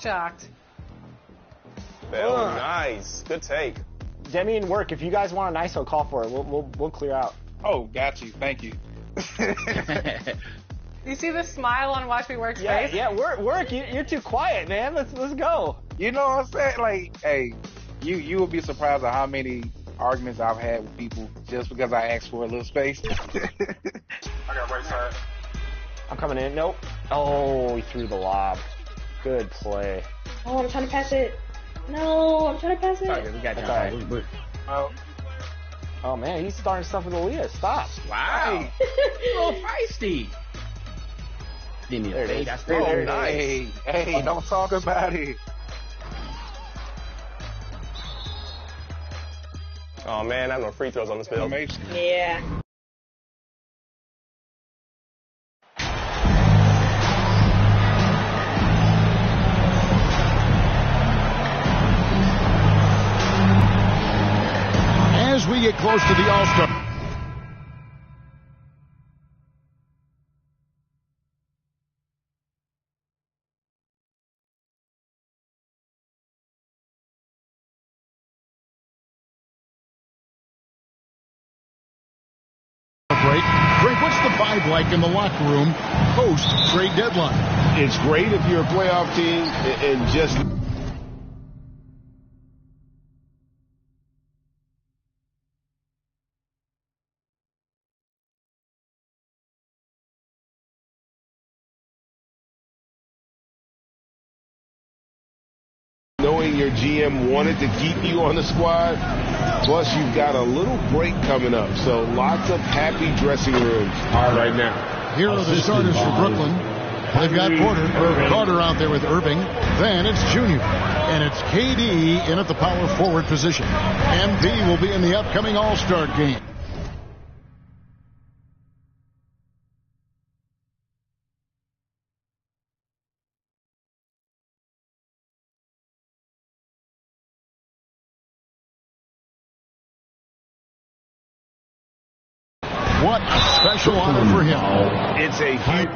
shocked. Oh, nice. Good take. Demi and Work, if you guys want an ISO, call for it. We'll clear out. Oh, got you. Thank you. You see the smile on Watch Me Work's face? Yeah, Work, you're too quiet, man. Let's go. You know what I'm saying? Like, hey, you will be surprised at how many arguments I've had with people just because I asked for a little space. I got right side. I'm coming in. Nope. Oh, he threw the lob. Good play. Oh, I'm trying to pass it. No, I'm trying to pass it. Sorry, we got you. Oh, man, he's starting stuff with Aaliyah. Stop. Wow. A little feisty. Give me a fade. That's nice. Hey, don't talk about it. Oh, man, I have no free throws on this field. Yeah. As we get close to the All-Star. Greg, what's the vibe like in the locker room post-trade deadline? It's great if you're a playoff team and just... knowing your GM wanted to keep you on the squad, plus you've got a little break coming up, so lots of happy dressing rooms right now. Here are the starters for Brooklyn. They've got Carter out there with Irving. Then it's Junior. And it's KD in at the power forward position. MB will be in the upcoming All-Star game. What a special honor for him. It's a huge...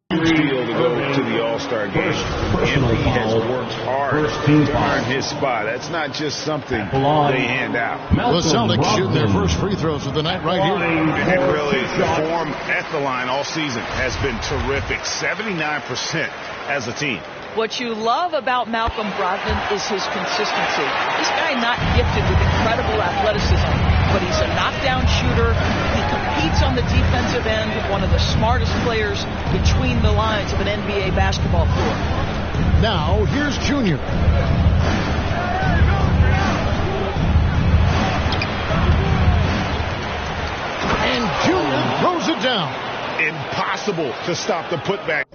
deal to go to the All-Star game. Embiid has worked hard to earn his spot. That's not just something they hand out. The Celtics shooting their first free throws of the night right here. And really, the form at the line all season has been terrific. 79% as a team. What you love about Malcolm Brogdon is his consistency. This guy not gifted with incredible athleticism, but he's a knockdown shooter. He competes on the defensive end, one of the smartest players between the lines of an NBA basketball floor. Now, here's Junior. And Junior throws it down. Impossible to stop the putback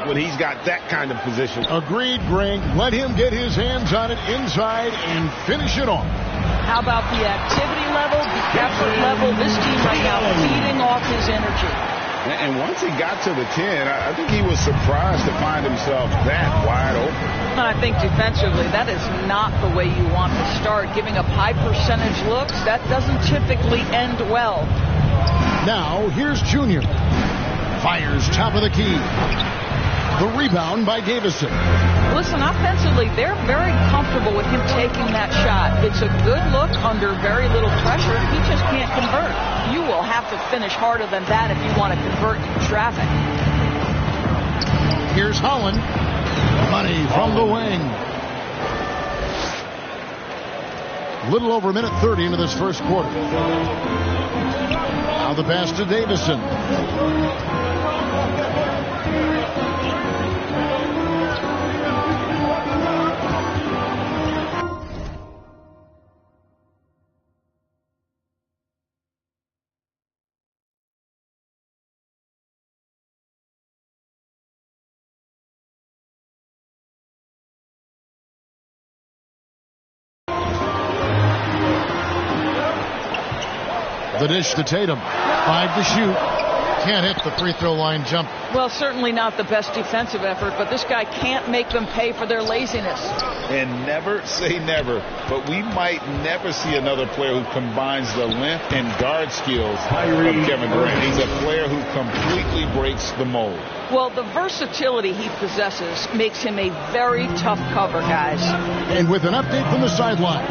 when he's got that kind of position. Agreed, Greg. Let him get his hands on it inside and finish it off. How about the activity level, the effort level? This team right now feeding off his energy. And once he got to the 10, I think he was surprised to find himself that wide open. I think defensively, that is not the way you want to start. Giving up high percentage looks, that doesn't typically end well. Now, here's Junior. Fires top of the key. The rebound by Davison. Listen, offensively, they're very comfortable with him taking that shot. It's a good look under very little pressure. He just can't convert. You will have to finish harder than that if you want to convert in traffic. Here's Holland. Money from the wing. Little over a minute 30 into this first quarter. Now the pass to Davison. The dish to Tatum. 5 to shoot. can't hit the free throw line jump. Well, certainly not the best defensive effort, but this guy can't make them pay for their laziness. And never say never, but we might never see another player who combines the length and guard skills of Kevin Durant. He's a player who completely breaks the mold. Well, the versatility he possesses makes him a very tough cover, guys. And with an update from the sideline,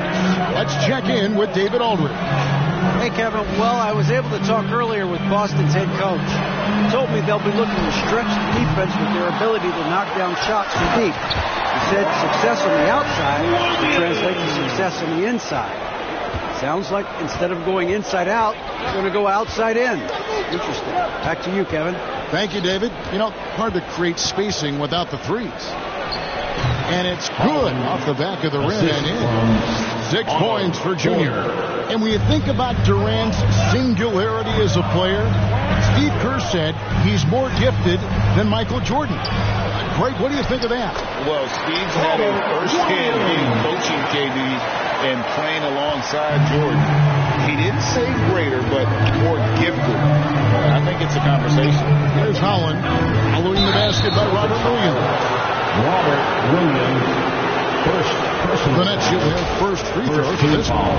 let's check in with David Aldridge. Hey, Kevin. Well, I was able to talk earlier with Boston's head coach. He told me they'll be looking to stretch the defense with their ability to knock down shots from deep. He said success on the outside will translate to success on the inside. Sounds like instead of going inside out, they're going to go outside in. Interesting. Back to you, Kevin. Thank you, David. You know, hard to create spacing without the threes. And it's good off the back of the rim and in. 6 points for Junior. And when you think about Durant's singularity as a player, Steve Kerr said he's more gifted than Michael Jordan. Greg, what do you think of that? Well, Steve's had a first-hand game coaching KD and playing alongside Jordan. He didn't say greater, but more gifted. I think it's a conversation. Here's Holland following the basket by Robert Williams. Robert Williams, first. The Nets should have first free throw for this ball.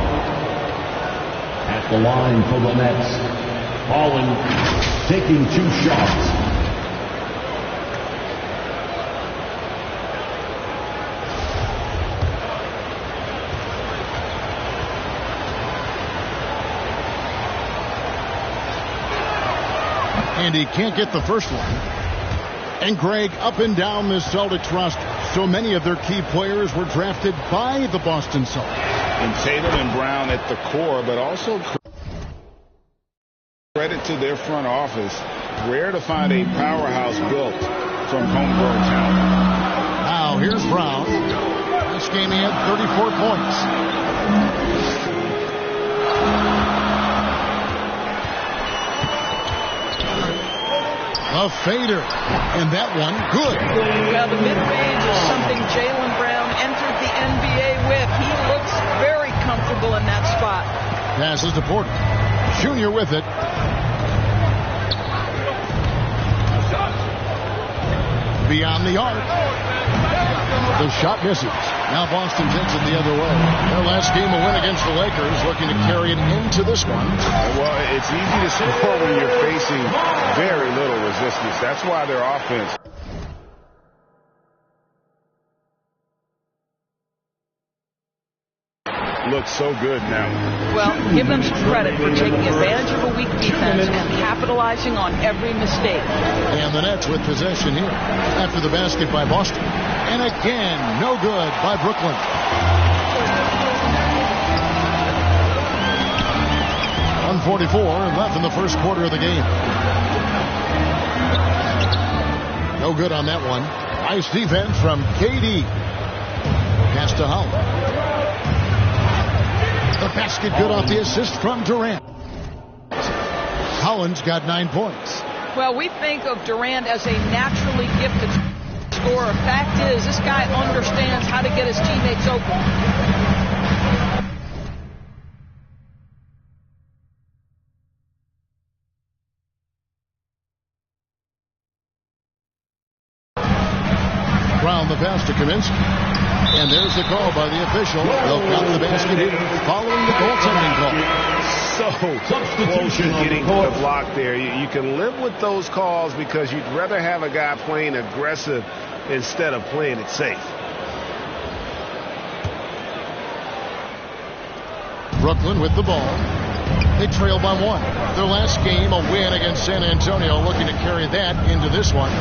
At the line for the Nets, Holland taking 2 shots. And he can't get the first one. And Greg, up and down this Celtics roster, so many of their key players were drafted by the Boston Celtics. And Tatum and Brown at the core, but also credit to their front office. Rare to find a powerhouse built from homegrown talent. Now here's Brown. This game he had 34 points. A fader. And that one, good. Well, the mid-range is something Jaylen Brown entered the NBA with. He looks very comfortable in that spot. Passes to Porter. Junior with it. Beyond the arc. The shot misses. Now Boston takes it the other way. Their last game, a win against the Lakers, looking to carry it into this one. Well, it's easy to score when you're facing very little resistance. That's why their offense looks so good now. Well, give them some credit for taking advantage of a weak defense and capitalizing on every mistake. And the Nets with possession here after the basket by Boston. And again, no good by Brooklyn. .144 left in the first quarter of the game. No good on that one. Nice defense from KD. Pass to Holland. The basket good off the assist from Durant. Holland's got 9 points. Well, we think of Durant as a naturally gifted scorer. Fact is, this guy understands how to get his teammates open. The pass to Kaminsky. And there's the call by the official. They'll count the basket in following the goaltending call. So close to getting the block there. You can live with those calls because you'd rather have a guy playing aggressive instead of playing it safe. Brooklyn with the ball. They trail by 1. Their last game, a win against San Antonio, looking to carry that into this one.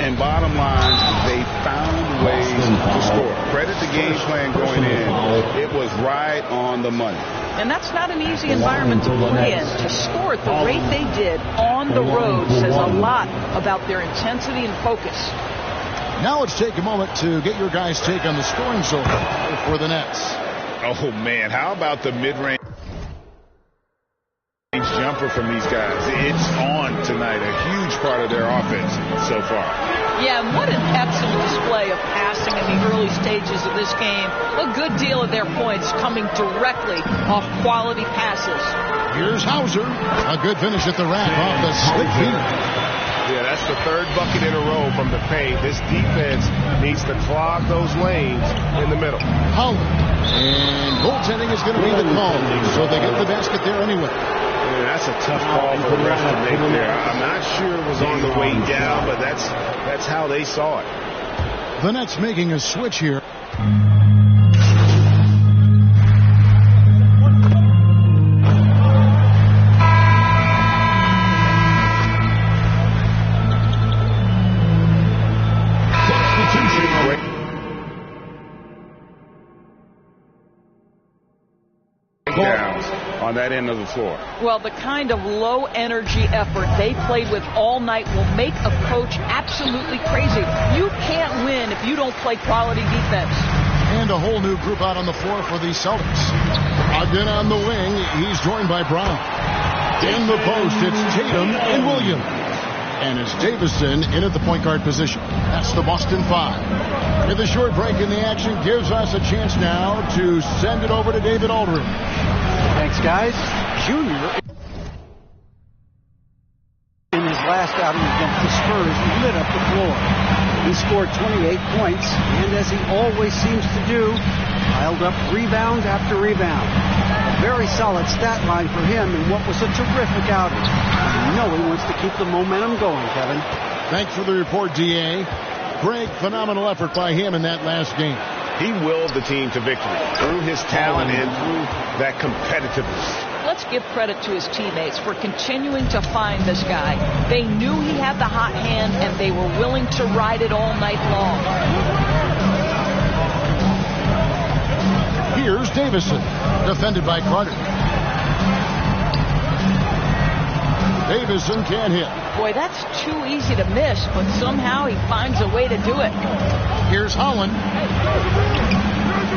And bottom line, they found ways to score. Credit the game plan going in. It was right on the money. And that's not an easy environment to play in. To score at the rate they did on the road says a lot about their intensity and focus. Now let's take a moment to get your guys' take on the scoring so far for the Nets. Oh, man, how about the mid-range jumper from these guys? It's on tonight, a huge part of their offense so far. Yeah, and what an excellent display of passing in the early stages of this game. A good deal of their points coming directly off quality passes. Here's Hauser. A good finish at the rack off the slick feet. Yeah, that's the third bucket in a row from the paint. This defense needs to clog those lanes in the middle. Holland. And goaltending is going to be the call. So they get the basket there anyway. Yeah, that's a tough call for the ref to make there. I'm not sure it was on the way down, but that's how they saw it. The Nets making a switch here. On that end of the floor. Well, the kind of low-energy effort they played with all night will make a coach absolutely crazy. You can't win if you don't play quality defense. And a whole new group out on the floor for the Celtics. Ogden on the wing. He's joined by Brown. In the post, it's Tatum and Williams. And it's Davison in at the point guard position. That's the Boston Five. With a short break in the action gives us a chance now to send it over to David Aldridge. Thanks, guys. Junior, in his last outing against the Spurs, lit up the floor. He scored 28 points, and as he always seems to do, piled up rebound after rebound. A very solid stat line for him in what was a terrific outing. You know he wants to keep the momentum going, Kevin. Thanks for the report, D.A. Great, phenomenal effort by him in that last game. He willed the team to victory through his talent and through that competitiveness. Let's give credit to his teammates for continuing to find this guy. They knew he had the hot hand, and they were willing to ride it all night long. Here's Davison, defended by Carter. Davison can't hit. Boy, that's too easy to miss, but somehow he finds a way to do it. Here's Holland.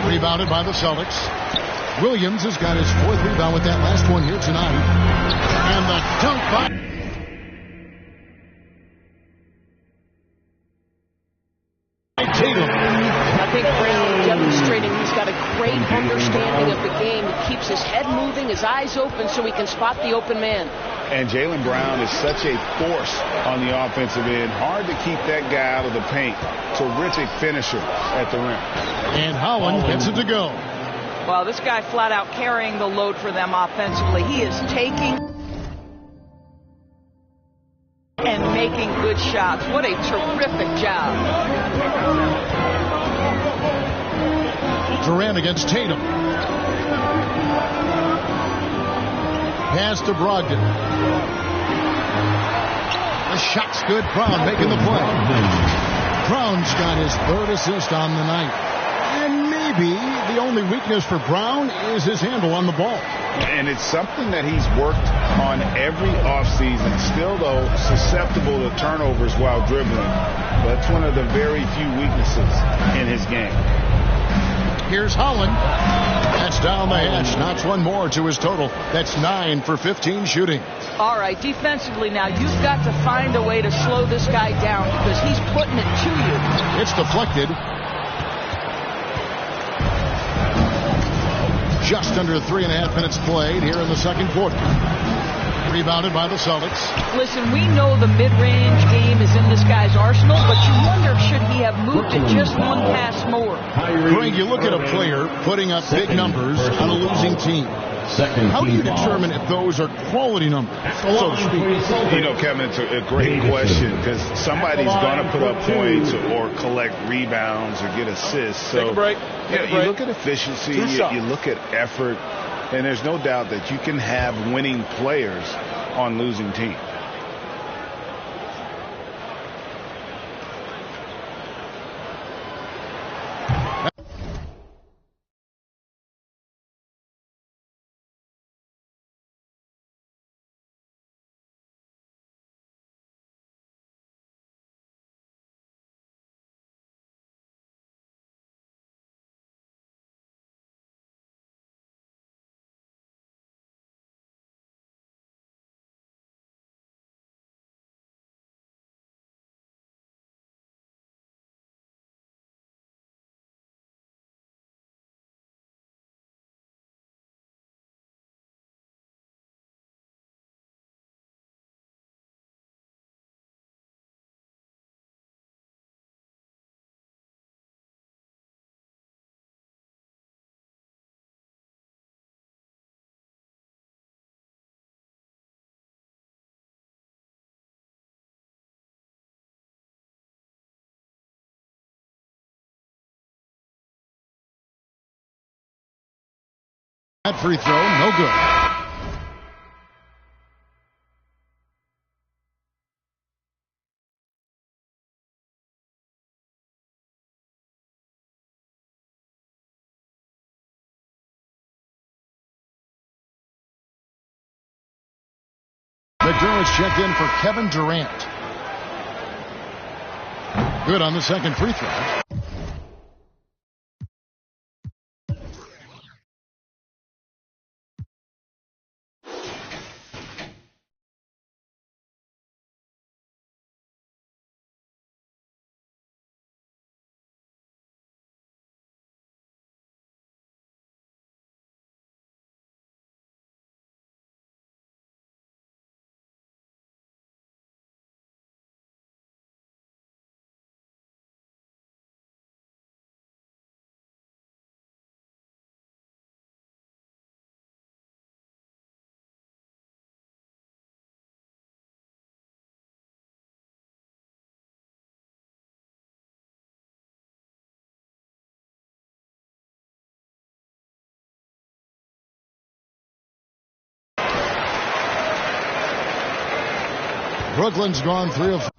Rebounded by the Celtics. Williams has got his fourth rebound with that last one here tonight. And the dunk by Tatum. I think Brown demonstrating he's got a great understanding of the game. He keeps his head moving, his eyes open so he can spot the open man. And Jaylen Brown is such a force on the offensive end. Hard to keep that guy out of the paint. Terrific finisher at the rim. And Holland gets it to go. Well, this guy flat out carrying the load for them offensively. He is taking and making good shots. What a terrific job. Durant against Tatum. Pass to Brogdon. The shot's good. Brown making the play. Brown's got his third assist on the night. And maybe the only weakness for Brown is his handle on the ball. And it's something that he's worked on every offseason. Still, though, susceptible to turnovers while dribbling. That's one of the very few weaknesses in his game. Here's Holland. That's down the hatch. Knocks one more to his total. That's 9 for 15 shooting. All right, defensively now, you've got to find a way to slow this guy down because he's putting it to you. It's deflected. Just under 3.5 minutes played here in the second quarter. Rebounded by the Celtics. Listen, we know the mid-range game is in this guy's arsenal, but you wonder should he have moved it just one pass more. Greg, you look at a player putting up big numbers on a losing team. How do you determine if those are quality numbers, so to speak? You know, Kevin, it's a great question because somebody's going to put up points or collect rebounds or get assists. So Take a break. You look at efficiency, you look at effort, and there's no doubt that you can have winning players on losing teams. That free throw, no good. McDermott's checked in for Kevin Durant. Good on the second free throw. Brooklyn's gone 3 of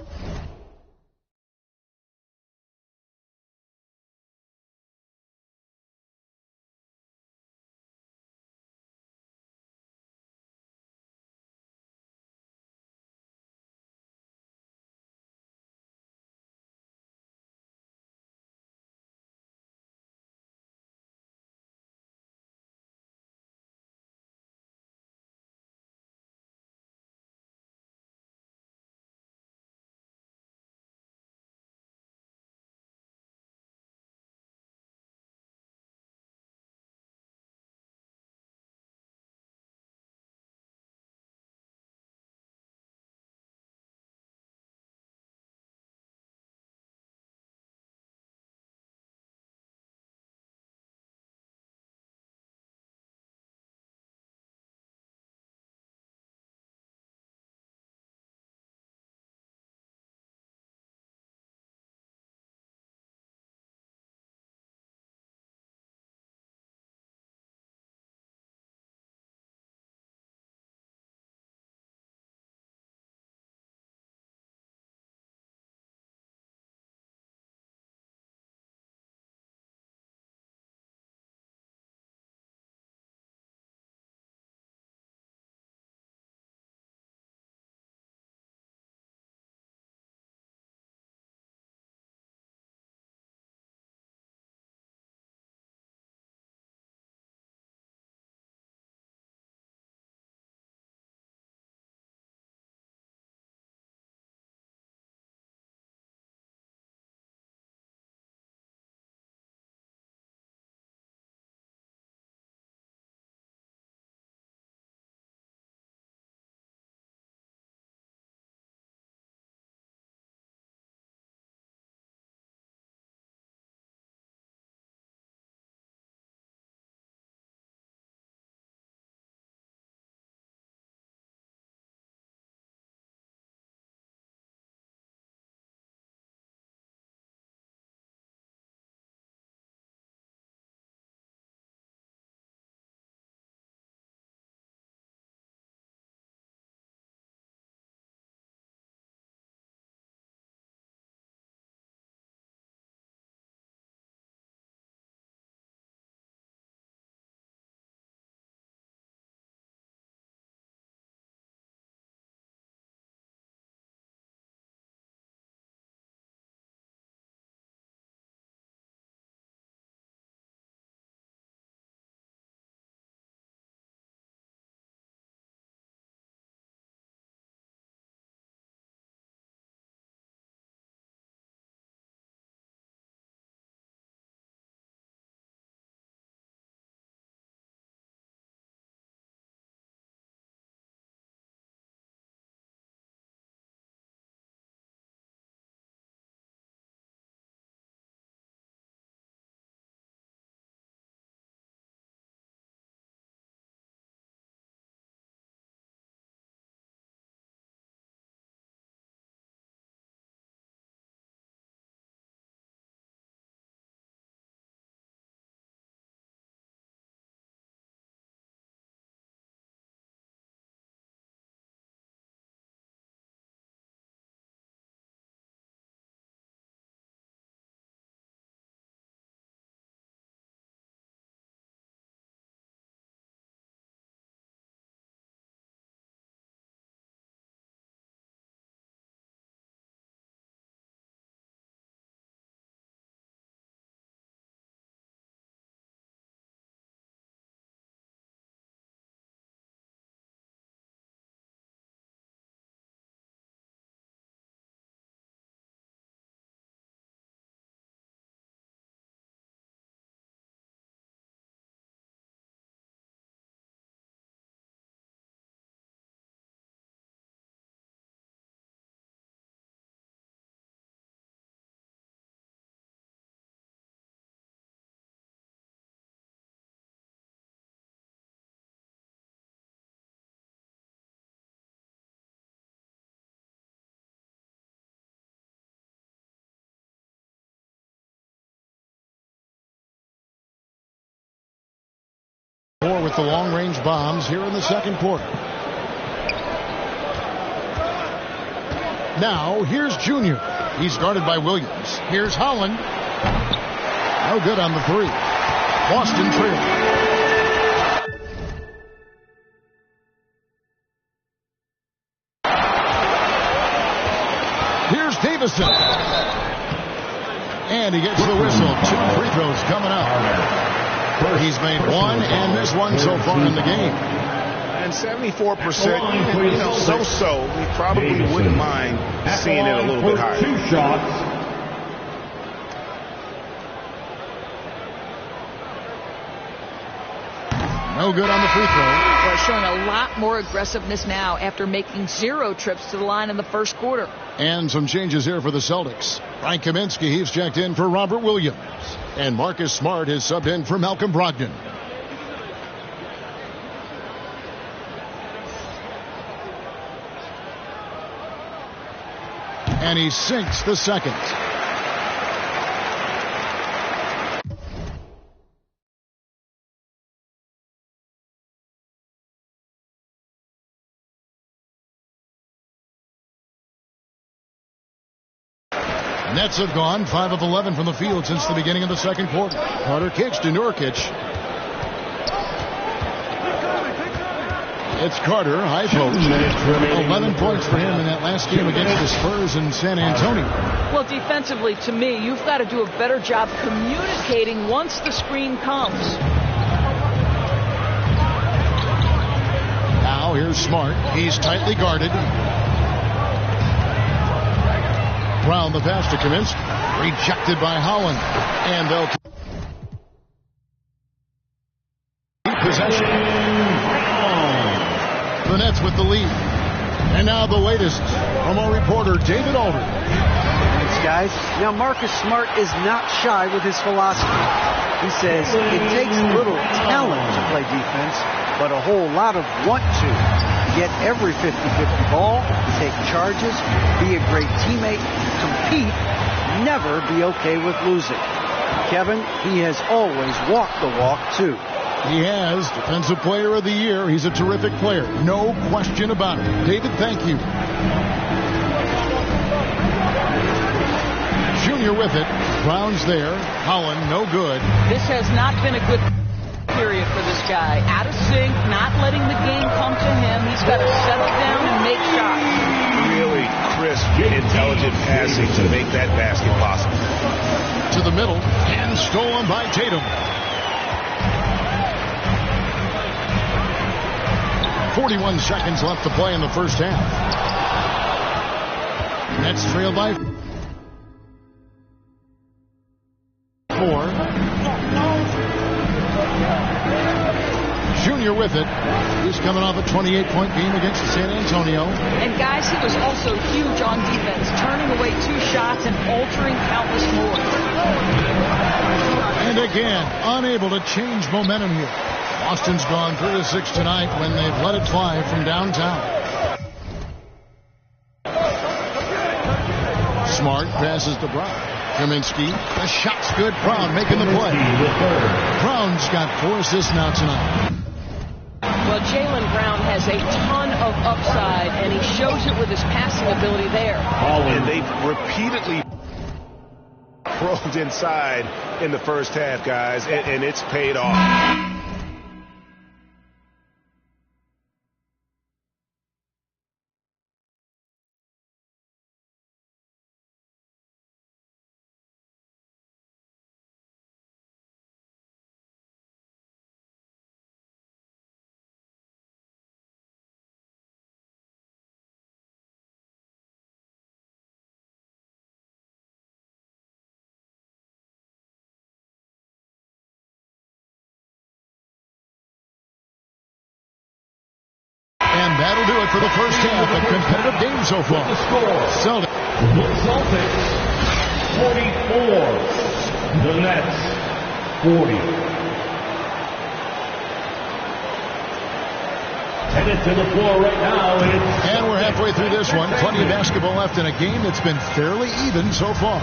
with the long-range bombs here in the second quarter. Now, here's Junior. He's guarded by Williams. Here's Holland. No good on the three. Boston trails. Here's Davison. And he gets the whistle. 2 free throws coming up. He's made one and missed one so far in the game. And 74%, so-so. We probably wouldn't mind seeing it a little bit higher. 2 shots. No good on the free throw. They're showing a lot more aggressiveness now after making 0 trips to the line in the first quarter. And some changes here for the Celtics. Frank Kaminsky, he's checked in for Robert Williams. And Marcus Smart is subbed in for Malcolm Brogdon. And he sinks the second. Nets have gone 5 of 11 from the field since the beginning of the second quarter. Carter kicks to Nurkic. It's Carter, high post. 11 points for him in that last game against the Spurs in San Antonio. Well, defensively, to me, you've got to do a better job communicating once the screen comes. Now here's Smart. He's tightly guarded. Brown the pass to Kaminsky. Rejected by Holland. And they'll keep possession. The Nets with the lead. And now the latest from our reporter, David Alder. Thanks, guys. Now, Marcus Smart is not shy with his philosophy. He says it takes little talent to play defense, but a whole lot of want to. Get every 50-50 ball, take charges, be a great teammate, compete, never be okay with losing. Kevin, he has always walked the walk, too. He has. Defensive Player of the Year. He's a terrific player. No question about it. David, thank you. Junior with it. Brown's there. Holland, no good. This has not been a good period for this guy. Out of sync, not letting the game come to him. He's got to settle down and make shots. Really crisp, intelligent passing to make that basket possible. To the middle, and stolen by Tatum. 41 seconds left to play in the first half. Nets trailed by 4. Junior with it. He's coming off a 28-point game against San Antonio. And guys, he was also huge on defense, turning away 2 shots and altering countless more. And again, unable to change momentum here. Boston's gone 3-6 tonight when they've let it fly from downtown. Smart passes to Brown. Kaminsky, the shot's good. Brown making the play. Brown's got 4 assists now tonight. Well, Jaylen Brown has a ton of upside, and he shows it with his passing ability there. And they've repeatedly probed inside in the first half, guys, and it's paid off. And that'll do it for the first half. A competitive game so far. The score. Celtics 44. The Nets 40. Headed to the floor right now. And we're halfway through this one. Plenty of basketball left in a game that's been fairly even so far.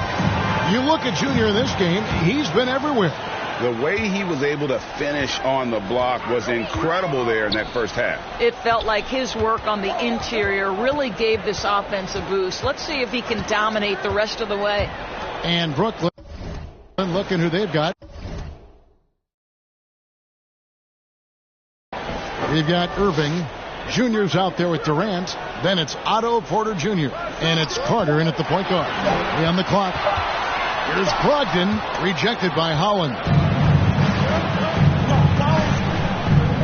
You look at Junior in this game, he's been everywhere. The way he was able to finish on the block was incredible there in that first half. It felt like his work on the interior really gave this offense a boost. Let's see if he can dominate the rest of the way. And Brooklyn, looking who they've got. They've got Irving. Jr.'s out there with Durant. Then it's Otto Porter Jr. And it's Carter in at the point guard. On the clock. Here's Brogdon, rejected by Holland.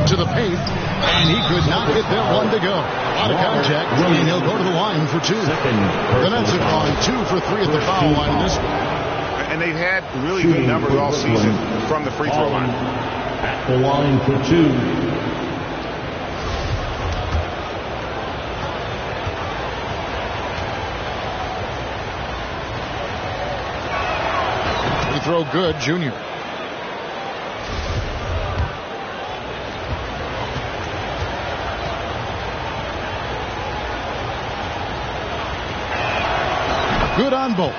To the paint, and he could not get that one to go. A lot of contact, and he'll go to the line for two. The Nets have gone 2 for 3 at the foul line in this one. And they've had really good numbers all season from the free throw line. At the line for two. Throw good, Jr. Good on both.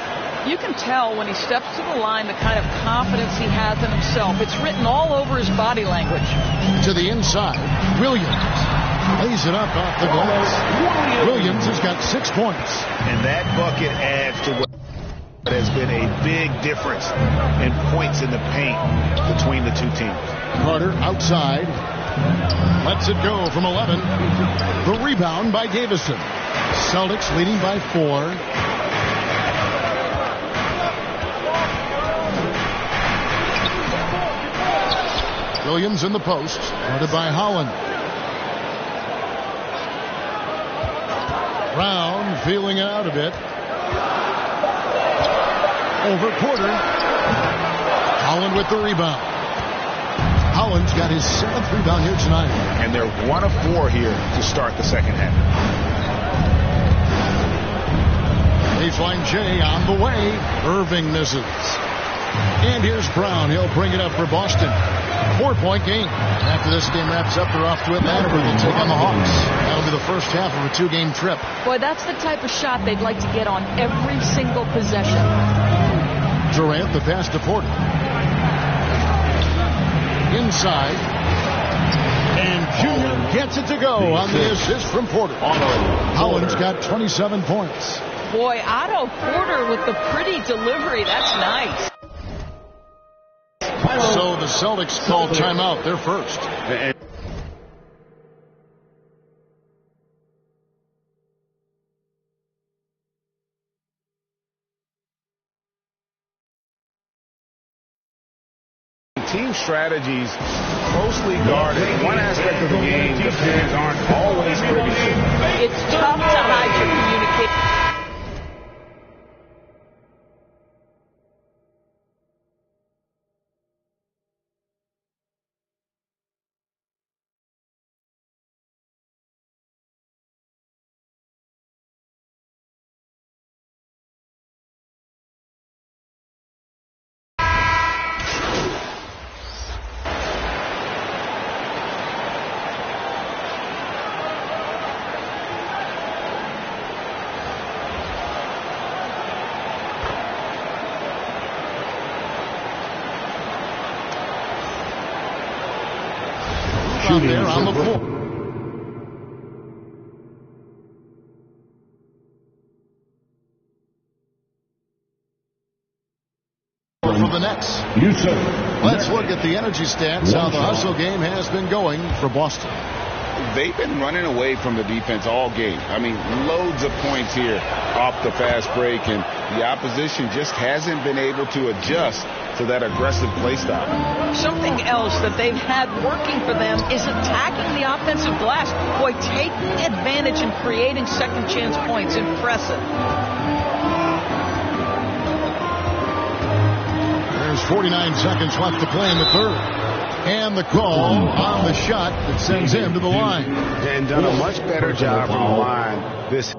You can tell when he steps to the line the kind of confidence he has in himself. It's written all over his body language. To the inside, Williams lays it up off the glass. Williams has got 6 points. And that bucket adds to what has been a big difference in points in the paint between the two teams. Carter outside. Lets it go from 11. The rebound by Davison. Celtics leading by 4. Williams in the post. Guarded by Holland. Brown feeling it out a bit. Over Porter. Holland with the rebound. Holland's got his 7th rebound here tonight. And they're 1 of 4 here to start the second half. Baseline J on the way. Irving misses. And here's Brown. He'll bring it up for Boston. 4-point game. After this game wraps up, they're off to Atlanta where they'll take on the Hawks. That'll be the first half of a 2-game trip. Boy, that's the type of shot they'd like to get on every single possession. Durant, the pass to Porter. Inside. And Jr. gets it to go on the assist from Porter. Holland's got 27 points. Boy, Otto Porter with the pretty delivery. That's nice. So the Celtics call timeout. They're first. Team strategies closely guarded. One aspect of the game the fans aren't always privy to. It's tough to hide your communication. There on the floor. For the Nets. Let's look at the energy stats, how the hustle game has been going for Boston. They've been running away from the defense all game. I mean, loads of points here off the fast break, and the opposition just hasn't been able to adjust to that aggressive play style. Something else that they've had working for them is attacking the offensive glass. Boy, taking advantage and creating second chance points. Impressive. There's 49 seconds left to play in the third. And the call on the shot that sends him to the line. And done a much better job from the line this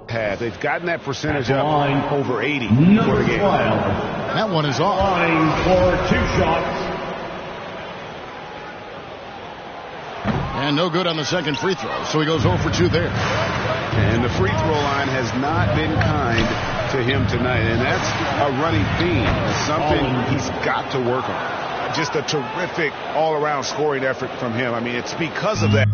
half. They've gotten that percentage up over 80 for the game. That one is off. Line for 2 shots. And no good on the second free throw, so he goes 0 for 2 there. And the free throw line has not been kind to him tonight, and that's a running theme. It's something he's got to work on. just a terrific all-around scoring effort from him. I mean, it's because of that.